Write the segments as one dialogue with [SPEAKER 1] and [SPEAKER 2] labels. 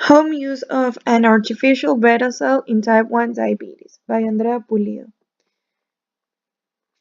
[SPEAKER 1] Home use of an artificial beta cell in type 1 diabetes by Andrea Pulido.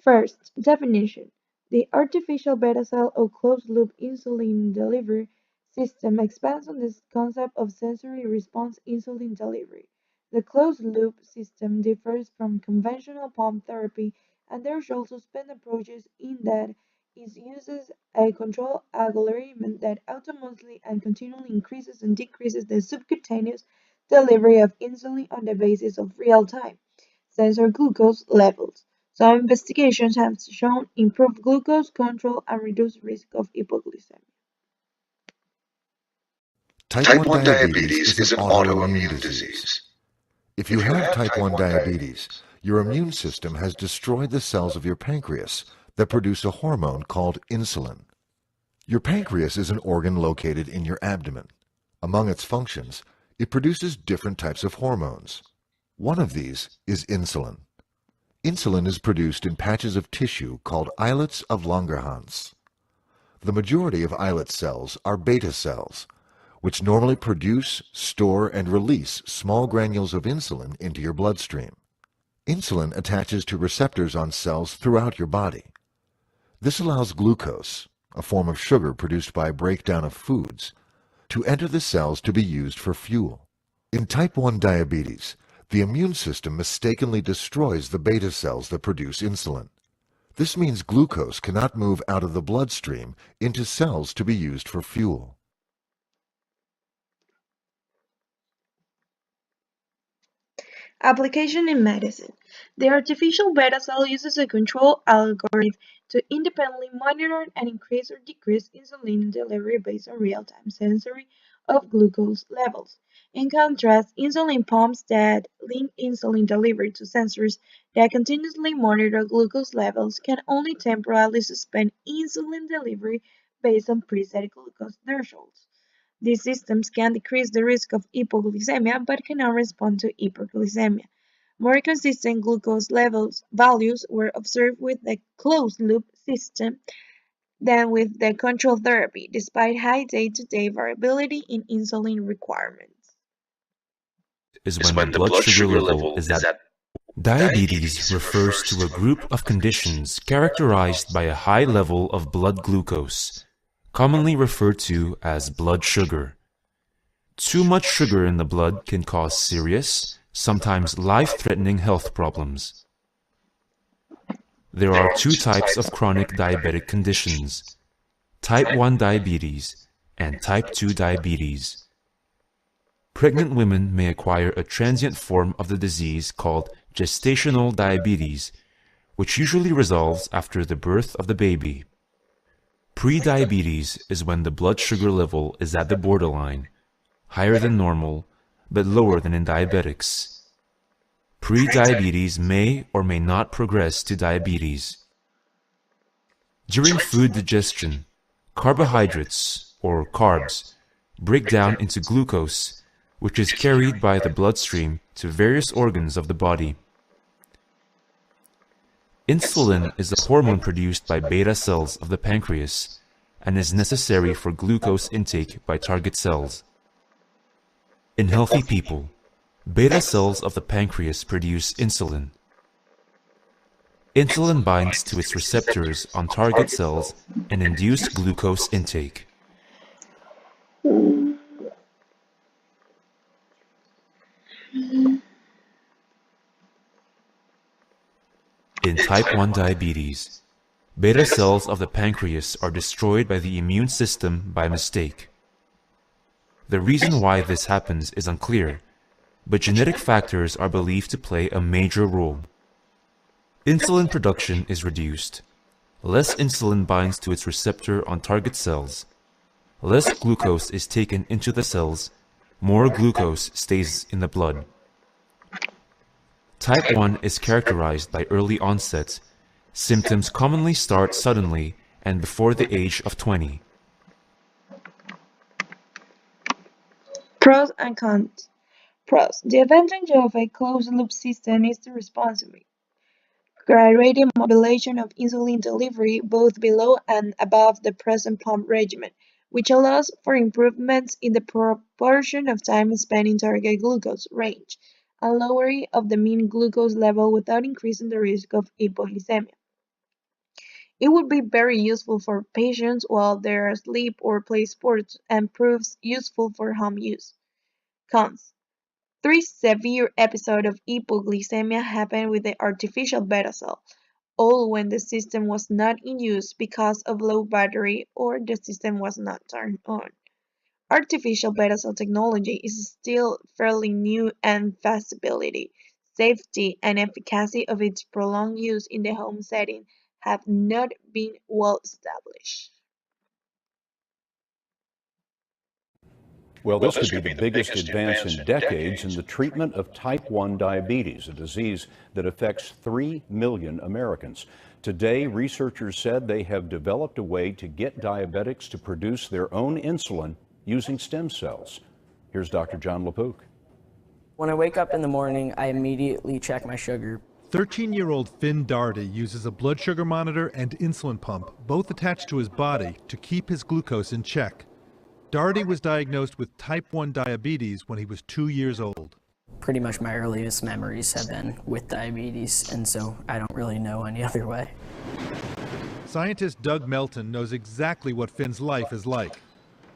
[SPEAKER 1] First, definition. The artificial beta cell or closed-loop insulin delivery system expands on this concept of sensory response insulin delivery. The closed-loop system differs from conventional pump therapy and there are also suspend approaches in that it uses a control algorithm that automatically and continually increases and decreases the subcutaneous delivery of insulin on the basis of real-time sensor glucose levels. Some investigations have shown improved glucose control and reduced risk of hypoglycemia.
[SPEAKER 2] Type
[SPEAKER 3] Type
[SPEAKER 2] 1
[SPEAKER 3] 1
[SPEAKER 2] diabetes
[SPEAKER 3] diabetes
[SPEAKER 2] is an
[SPEAKER 3] is an
[SPEAKER 2] autoimmune
[SPEAKER 3] autoimmune
[SPEAKER 2] disease.
[SPEAKER 3] disease.
[SPEAKER 2] If you
[SPEAKER 3] If you
[SPEAKER 2] have
[SPEAKER 3] have
[SPEAKER 2] type
[SPEAKER 3] type
[SPEAKER 2] 1
[SPEAKER 3] 1
[SPEAKER 2] diabetes,
[SPEAKER 3] diabetes,
[SPEAKER 2] your immune system has destroyed the cells of your pancreas that produce a hormone called insulin. Your pancreas is an organ located in your abdomen. Among its functions, it produces different types of hormones. One of these is insulin. Insulin is produced in patches of tissue called islets of Langerhans. The majority of islet cells are beta cells, which normally produce, store, and release small granules of insulin into your bloodstream. Insulin attaches to receptors on cells throughout your body. This allows glucose, a form of sugar produced by breakdown of foods, to enter the cells to be used for fuel. In type 1 diabetes, the immune system mistakenly destroys the beta cells that produce insulin. This means glucose cannot move out of the bloodstream into cells to be used for fuel.
[SPEAKER 1] Application in medicine. The artificial beta cell uses a control algorithm to independently monitor and increase or decrease insulin delivery based on real-time sensory of glucose levels. In contrast, insulin pumps that link insulin delivery to sensors that continuously monitor glucose levels can only temporarily suspend insulin delivery based on preset glucose thresholds. These systems can decrease the risk of hypoglycemia but cannot respond to hyperglycemia. More consistent glucose levels values were observed with the closed-loop system than with the control therapy, despite high day-to-day variability in insulin requirements.
[SPEAKER 4] Is
[SPEAKER 3] is
[SPEAKER 4] when the
[SPEAKER 3] when the
[SPEAKER 4] blood
[SPEAKER 3] blood
[SPEAKER 4] sugar
[SPEAKER 3] sugar
[SPEAKER 4] level
[SPEAKER 3] level
[SPEAKER 4] is
[SPEAKER 3] is
[SPEAKER 4] at.
[SPEAKER 3] at.
[SPEAKER 4] Diabetes
[SPEAKER 3] Diabetes
[SPEAKER 4] refers
[SPEAKER 3] refers
[SPEAKER 4] to a
[SPEAKER 3] to a
[SPEAKER 4] group
[SPEAKER 3] group
[SPEAKER 4] of
[SPEAKER 3] of
[SPEAKER 4] conditions
[SPEAKER 3] conditions
[SPEAKER 4] characterized by
[SPEAKER 3] characterized
[SPEAKER 4] a
[SPEAKER 3] by a
[SPEAKER 4] high
[SPEAKER 3] high
[SPEAKER 4] level
[SPEAKER 3] level
[SPEAKER 4] of
[SPEAKER 3] of
[SPEAKER 4] blood
[SPEAKER 3] blood
[SPEAKER 4] glucose,
[SPEAKER 3] glucose,
[SPEAKER 4] commonly
[SPEAKER 3] commonly
[SPEAKER 4] referred
[SPEAKER 3] referred
[SPEAKER 4] to
[SPEAKER 3] to
[SPEAKER 4] as
[SPEAKER 3] as
[SPEAKER 4] blood
[SPEAKER 3] blood
[SPEAKER 4] sugar.
[SPEAKER 3] sugar.
[SPEAKER 4] Too
[SPEAKER 3] Too
[SPEAKER 4] much
[SPEAKER 3] much
[SPEAKER 4] sugar in
[SPEAKER 3] sugar
[SPEAKER 4] the
[SPEAKER 3] in the
[SPEAKER 4] blood
[SPEAKER 3] blood
[SPEAKER 4] can
[SPEAKER 3] can
[SPEAKER 4] cause
[SPEAKER 3] cause
[SPEAKER 4] serious,
[SPEAKER 3] serious,
[SPEAKER 4] sometimes
[SPEAKER 3] sometimes
[SPEAKER 4] life-threatening
[SPEAKER 3] life-threatening
[SPEAKER 4] health
[SPEAKER 3] health
[SPEAKER 4] problems.
[SPEAKER 3] problems.
[SPEAKER 4] There
[SPEAKER 3] There
[SPEAKER 4] are
[SPEAKER 3] are
[SPEAKER 4] two
[SPEAKER 3] two
[SPEAKER 4] types of
[SPEAKER 3] types of
[SPEAKER 4] chronic
[SPEAKER 3] chronic
[SPEAKER 4] diabetic
[SPEAKER 3] diabetic
[SPEAKER 4] conditions:
[SPEAKER 3] conditions:
[SPEAKER 4] type
[SPEAKER 3] type
[SPEAKER 4] 1
[SPEAKER 3] 1
[SPEAKER 4] diabetes
[SPEAKER 3] diabetes
[SPEAKER 4] and
[SPEAKER 3] and
[SPEAKER 4] type
[SPEAKER 3] type
[SPEAKER 4] 2
[SPEAKER 3] 2
[SPEAKER 4] diabetes.
[SPEAKER 3] diabetes.
[SPEAKER 4] Pregnant women may acquire a transient form of the disease called gestational diabetes, which usually resolves after the birth of the baby. Prediabetes is when the blood sugar level is at the borderline, higher than normal, but lower than in diabetics. Prediabetes may or may not progress to diabetes. During food digestion, carbohydrates, or carbs, break down into glucose, which is carried by the bloodstream to various organs of the body. Insulin is a hormone produced by beta cells of the pancreas and is necessary for glucose intake by target cells. In healthy people, beta cells of the pancreas produce insulin. Insulin binds to its receptors on target cells and induce glucose intake. In type 1 diabetes, beta cells of the pancreas are destroyed by the immune system by mistake. The reason why this happens is unclear, but genetic factors are believed to play a major role. Insulin production is reduced. Less insulin binds to its receptor on target cells. Less glucose is taken into the cells. More glucose stays in the blood. Type 1 is characterized by early onset. Symptoms commonly start suddenly and before the age of 20.
[SPEAKER 1] Pros and cons. Pros. The advantage of a closed-loop system is the responsibility. Graduated modulation of insulin delivery both below and above the present pump regimen, which allows for improvements in the proportion of time spent in target glucose range, and lowering of the mean glucose level without increasing the risk of hypoglycemia. It would be very useful for patients while they are asleep or play sports and proves useful for home use. Cons. 3 severe episodes of hypoglycemia happened with the artificial beta cell, all when the system was not in use because of low battery or the system was not turned on. Artificial beta cell technology is still fairly new and feasibility, safety, and efficacy of its prolonged use in the home setting have not been well established.
[SPEAKER 3] Well, this could be the biggest advance in decades in the treatment of type 1 diabetes, a disease that affects 3 million Americans. Today, researchers said they have developed a way to get diabetics to produce their own insulin using stem cells. Here's Dr. John LaPook.
[SPEAKER 5] When I wake up in the morning, I immediately check my sugar.
[SPEAKER 6] 13-year-old Finn Doherty uses a blood sugar monitor and insulin pump, both attached to his body, to keep his glucose in check. Doherty was diagnosed with type 1 diabetes when he was 2 years old.
[SPEAKER 5] Pretty much my earliest memories have been with diabetes, and so I don't really know any other way.
[SPEAKER 6] Scientist Doug Melton knows exactly what Finn's life is like.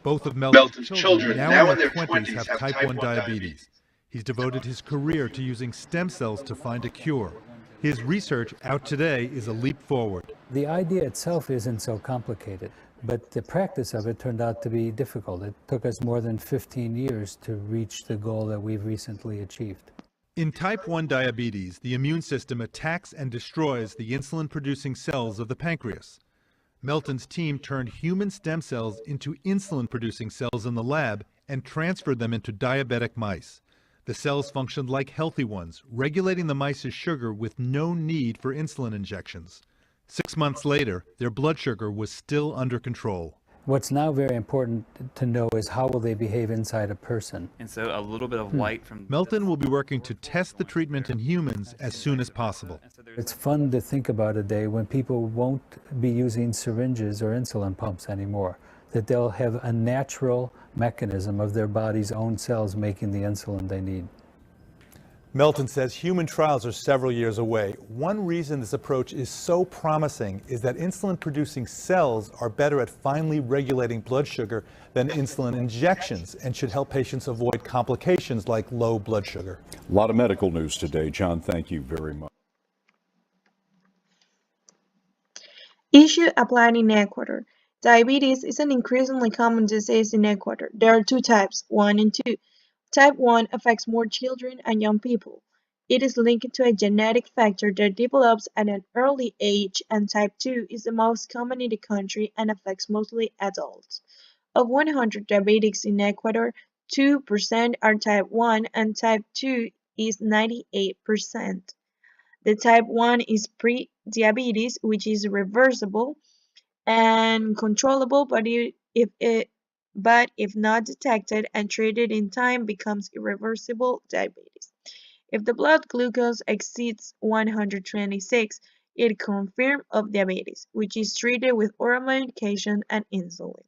[SPEAKER 6] Both of Melton's children, now in their 20s, have type 1 diabetes. He's devoted his career to using stem cells to find a cure. His research out today is a leap forward.
[SPEAKER 7] The idea itself isn't so complicated, but the practice of it turned out to be difficult. It took us more than 15 years to reach the goal that we've recently achieved.
[SPEAKER 6] In type 1 diabetes, the immune system attacks and destroys the insulin-producing cells of the pancreas. Melton's team turned human stem cells into insulin-producing cells in the lab and transferred them into diabetic mice. The cells functioned like healthy ones, regulating the mice's sugar with no need for insulin injections. 6 months later, their blood sugar was still under control.
[SPEAKER 7] What's now very important to know is how will they behave inside a person.
[SPEAKER 8] And so a little bit of light from...
[SPEAKER 6] Melton will be working to test the treatment in humans as soon as possible.
[SPEAKER 7] It's fun to think about a day when people won't be using syringes or insulin pumps anymore, that they'll have a natural mechanism of their body's own cells making the insulin they need.
[SPEAKER 6] Melton says human trials are several years away. One reason this approach is so promising is that insulin-producing cells are better at finely regulating blood sugar than insulin injections and should help patients avoid complications like low blood sugar.
[SPEAKER 3] A lot of medical news today. John, thank you very much.
[SPEAKER 1] Issue applied in Ecuador. Diabetes is an increasingly common disease in Ecuador. There are two types, 1 and 2. Type 1 affects more children and young people. It is linked to a genetic factor that develops at an early age, and type 2 is the most common in the country and affects mostly adults. Of 100 diabetics in Ecuador, 2% are type 1 and type 2 is 98%. The type 1 is pre-diabetes, which is reversible and controllable, but if not detected and treated in time becomes irreversible diabetes. If the blood glucose exceeds 126, it confirms of diabetes, which is treated with oral medication and insulin.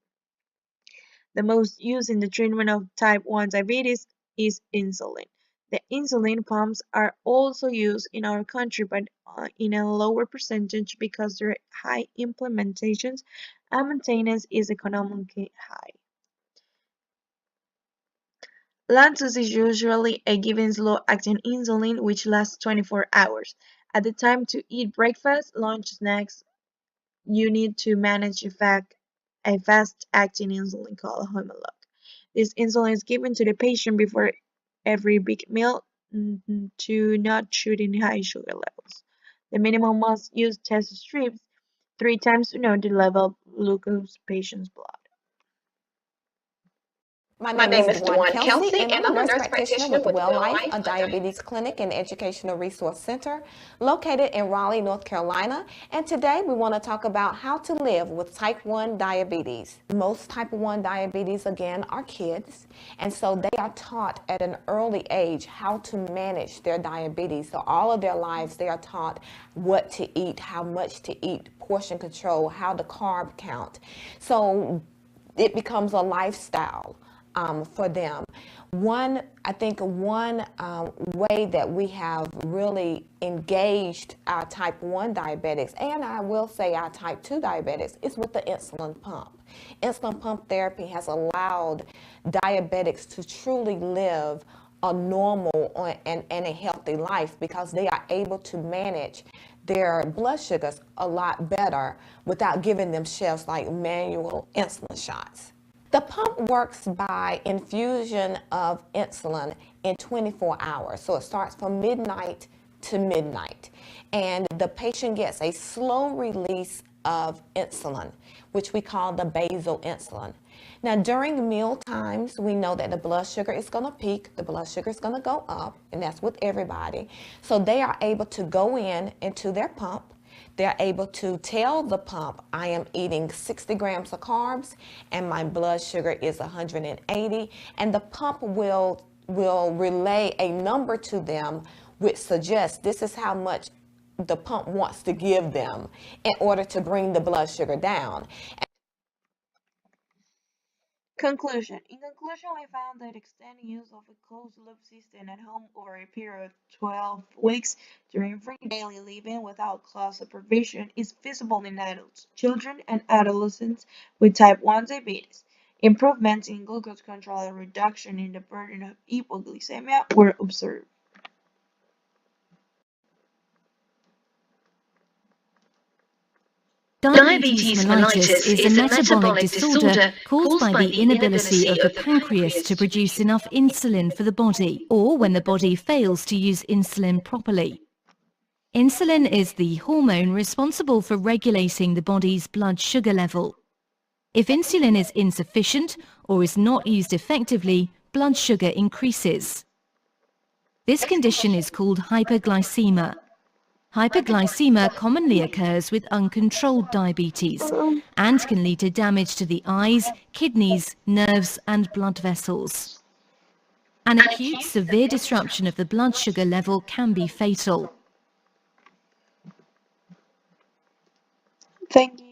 [SPEAKER 1] The most used in the treatment of type 1 diabetes is insulin. The insulin pumps are also used in our country, but in a lower percentage because their high implementations and maintenance is economically high. Lantus is usually a given slow-acting insulin which lasts 24 hours. At the time to eat breakfast, lunch, snacks, you need to manage a fast-acting insulin called Humalog. This insulin is given to the patient before every big meal to not shoot in high sugar levels. The minimum must use test strips 3 times to know the level of glucose patient's blood.
[SPEAKER 9] My name is Dawn Kelsey, and I'm a nurse practitioner with WellLife, a diabetes clinic and educational resource center located in Raleigh, North Carolina. And today we want to talk about how to live with type 1 diabetes. Most type 1 diabetes, again, are kids. And so they are taught at an early age how to manage their diabetes. So all of their lives, they are taught what to eat, how much to eat, portion control, how to carb count. So it becomes a lifestyle for them. I think one way that we have really engaged our type 1 diabetics, and I will say our type 2 diabetics, is with the insulin pump. Insulin pump therapy has allowed diabetics to truly live a normal and a healthy life because they are able to manage their blood sugars a lot better without giving themselves like manual insulin shots. The pump works by infusion of insulin in 24 hours. So it starts from midnight to midnight. And the patient gets a slow release of insulin, which we call the basal insulin. Now, during meal times, we know that the blood sugar is going to peak, the blood sugar is going to go up, and that's with everybody. So they are able to go into their pump. They're able to tell the pump, I am eating 60 grams of carbs and my blood sugar is 180, and the pump will relay a number to them which suggests this is how much the pump wants to give them in order to bring the blood sugar down.
[SPEAKER 1] Conclusion. In conclusion, we found that extended use of a closed-loop system at home over a period of 12 weeks during free daily living without close supervision is feasible in adults, children, and adolescents with type 1 diabetes. Improvements in glucose control and reduction in the burden of hypoglycemia were observed.
[SPEAKER 10] Diabetes mellitus is a metabolic disorder caused by the inability of the pancreas to produce enough insulin for the body, or when the body fails to use insulin properly. Insulin is the hormone responsible for regulating the body's blood sugar level. If insulin is insufficient or is not used effectively, blood sugar increases. This condition is called hyperglycemia. Hyperglycemia commonly occurs with uncontrolled diabetes and can lead to damage to the eyes, kidneys, nerves, and blood vessels. An acute, severe disruption of the blood sugar level can be fatal.
[SPEAKER 1] Thank you.